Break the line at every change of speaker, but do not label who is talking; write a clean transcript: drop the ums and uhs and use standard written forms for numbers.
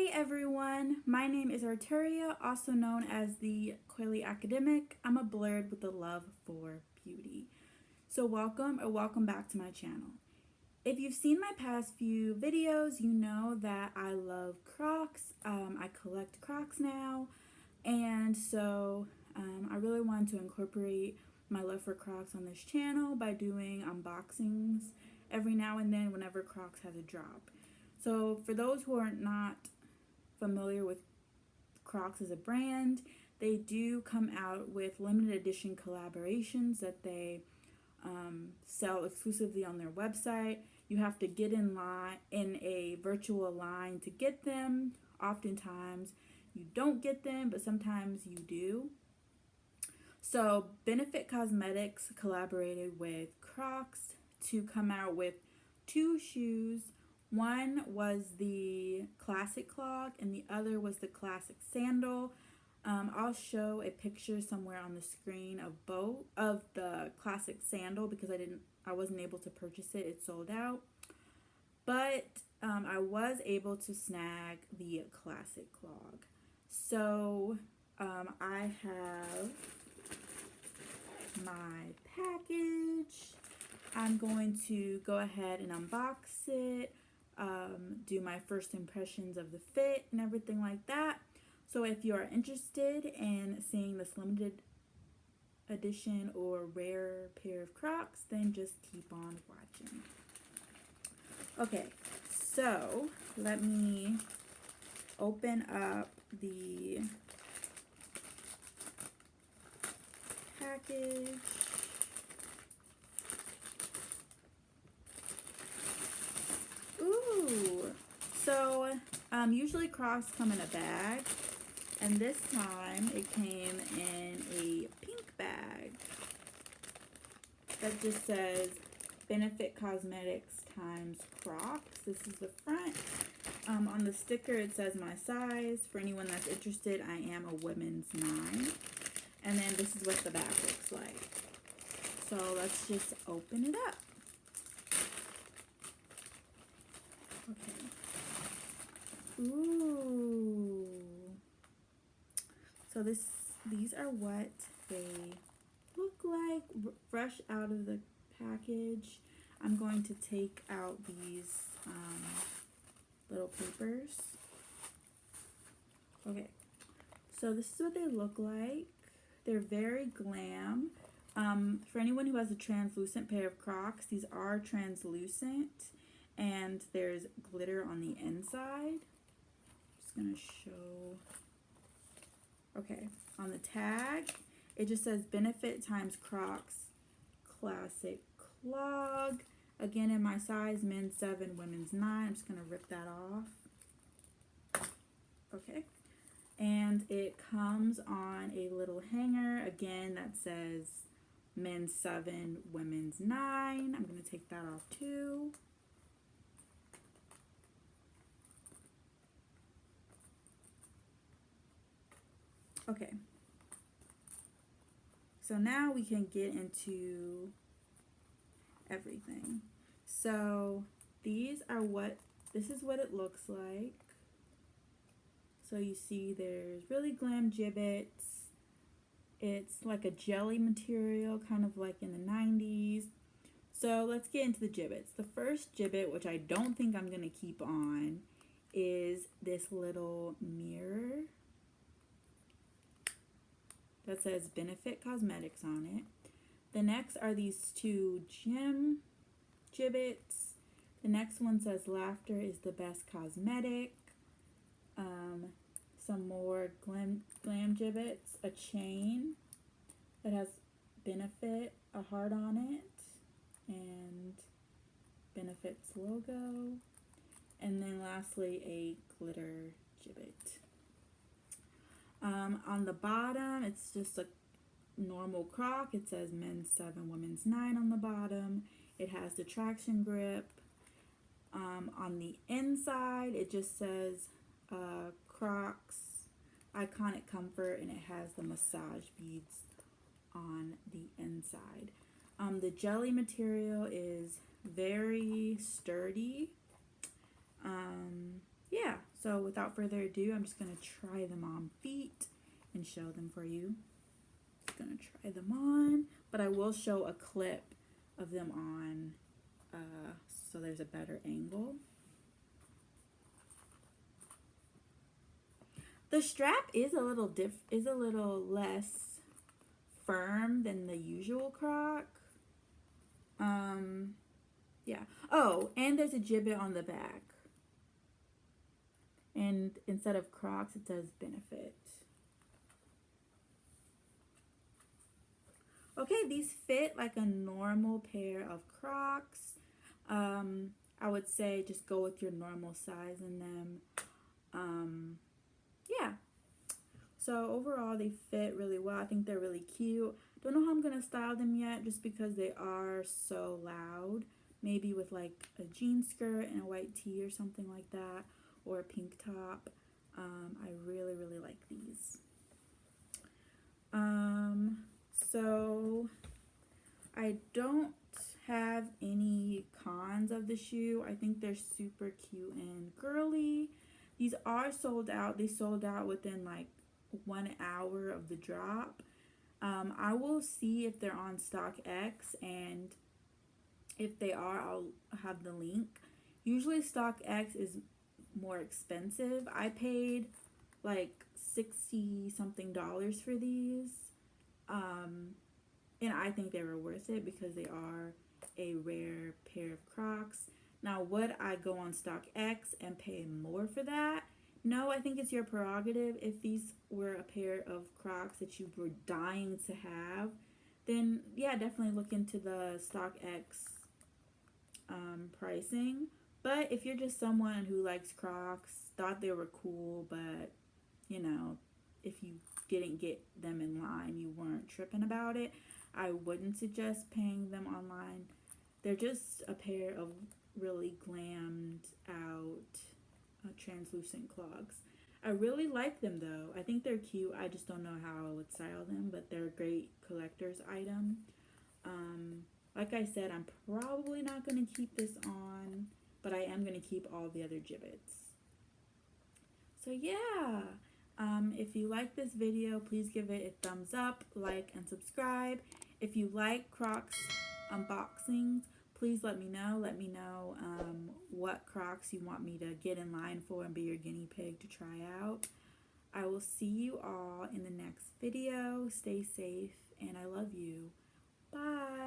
Hey everyone, my name is Arturia, also known as the Coily Academic. I'm a blurred with a love for beauty. So welcome back to my channel. If you've seen my past few videos, you know that I love Crocs. I collect Crocs now, and so I really wanted to incorporate my love for Crocs on this channel by doing unboxings every now and then whenever Crocs has a drop. So for those who are not familiar with Crocs as a brand, they do come out with limited edition collaborations that they sell exclusively on their website. You have to get in a virtual line to get them. Oftentimes you don't get them, but sometimes you do. So Benefit Cosmetics collaborated with Crocs to come out with two shoes. One was the classic clog and the other was the classic sandal. I'll show a picture somewhere on the screen of both of the classic sandal because I wasn't able to purchase it. It sold out. But I was able to snag the classic clog. So I have my package. I'm going to go ahead and unbox it. Do my first impressions of the fit and everything like that. So if you are interested in seeing this limited edition or rare pair of Crocs, then just keep on watching. Okay, so let me open up the package. Ooh, so usually Crocs come in a bag, and this time it came in a pink bag that just says Benefit Cosmetics times Crocs. This is the front. On the sticker it says my size. For anyone that's interested, I am a women's 9. And then this is what the bag looks like. So let's just open it up. Okay. Ooh. So these are what they look like fresh out of the package. I'm going to take out these little papers. Okay. So this is what they look like. They're very glam. For anyone who has a translucent pair of Crocs, these are translucent. And there's glitter on the inside. Just gonna show. Okay, on the tag, it just says Benefit times Crocs classic clog. Again, in my size, men's 7, women's 9. I'm just gonna rip that off. Okay, and it comes on a little hanger. Again, that says men's 7, women's 9. I'm gonna take that off too. Okay, so now we can get into everything. So this is what it looks like. So you see there's really glam gibbets. It's like a jelly material, kind of like in the 90s. So let's get into the gibbets. The first gibbet, which I don't think I'm gonna keep on, is this little mirror that says Benefit Cosmetics on it. The next are these two gem gibbets. The next one says laughter is the best cosmetic. Some more glam gibbets. A chain that has Benefit, a heart on it, and Benefit's logo. And then lastly, a glitter gibbet. On the bottom, it's just a normal Croc. It says men's 7, women's 9 on the bottom. It has the traction grip. On the inside, it just says Crocs Iconic Comfort, and it has the massage beads on the inside. The jelly material is very sturdy. Yeah, So without further ado, I'm just going to try them on feet and show them for you. Just going to try them on, but I will show a clip of them on so there's a better angle. The strap is a little less firm than the usual Croc. Yeah. Oh, and there's a gibbet on the back. And instead of Crocs, it says Benefit. Okay, these fit like a normal pair of Crocs. I would say just go with your normal size in them. Yeah. So overall, they fit really well. I think they're really cute. Don't know how I'm going to style them yet just because they are so loud. Maybe with like a jean skirt and a white tee or something like that. Or a pink top. I really, really like these. So I don't have any cons of the shoe. I think they're super cute and girly. These are sold out. They sold out within like 1 hour of the drop. I will see if they're on StockX, and if they are, I'll have the link. Usually StockX is more expensive. I paid like $60 something for these. And I think they were worth it because they are a rare pair of Crocs. Now, would I go on StockX and pay more for that? No, I think it's your prerogative. If these were a pair of Crocs that you were dying to have, then yeah, definitely look into the StockX pricing. But if you're just someone who likes Crocs, thought they were cool, but you know, if you didn't get them in line, you weren't tripping about it, I wouldn't suggest paying them online. They're just a pair of really glammed out translucent clogs. I really like them though. I think they're cute. I just don't know how I would style them, but they're a great collector's item. Like I said, I'm probably not going to keep this on, but I am going to keep all the other gibbets. So yeah, if you like this video, please give it a thumbs up, like, and subscribe. If you like Crocs unboxings, please let me know. Let me know what Crocs you want me to get in line for and be your guinea pig to try out. I will see you all in the next video. Stay safe, and I love you. Bye.